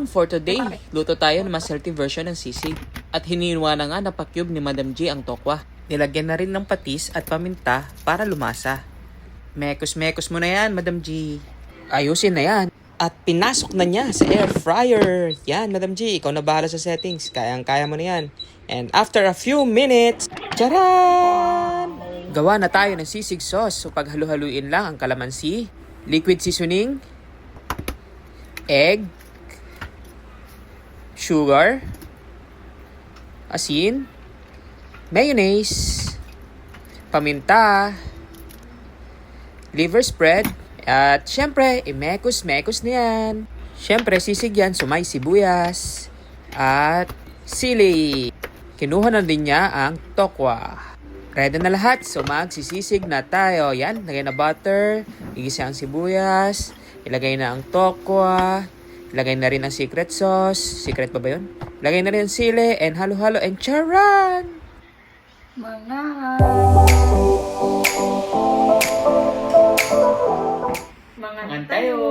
afternoon for today. Luto tayo ng mas healthy version ng sisig. At hiniwa na nga na pa-cube ni Madam G ang tokwa. Nilagyan na rin ng patis at paminta para lumasa. Mekos-mekos mo na yan, Madam G. Ayusin na yan. At pinasok na niya sa air fryer. Yan, Madam G, ikaw na bahala sa settings. Kayang-kaya mo na yan. And after a few minutes, charan! Gawa na tayo ng sisig sauce. So paghalu-haluin lang ang kalamansi, liquid seasoning, egg, sugar, asin, mayonnaise, paminta, liver spread, at syempre, imekos-mekos na yan. Syempre, sisig yan, so may sibuyas at sili. Kinuha na din niya ang tokwa. Ready na lahat, so magsisisig na tayo. Yan, lagay na butter, igisa ang sibuyas, ilagay na ang tokwa, ilagay na rin ang secret sauce. Secret pa ba yun? Ilagay na rin ang sili, and halo-halo, and charan! Mangan tayo!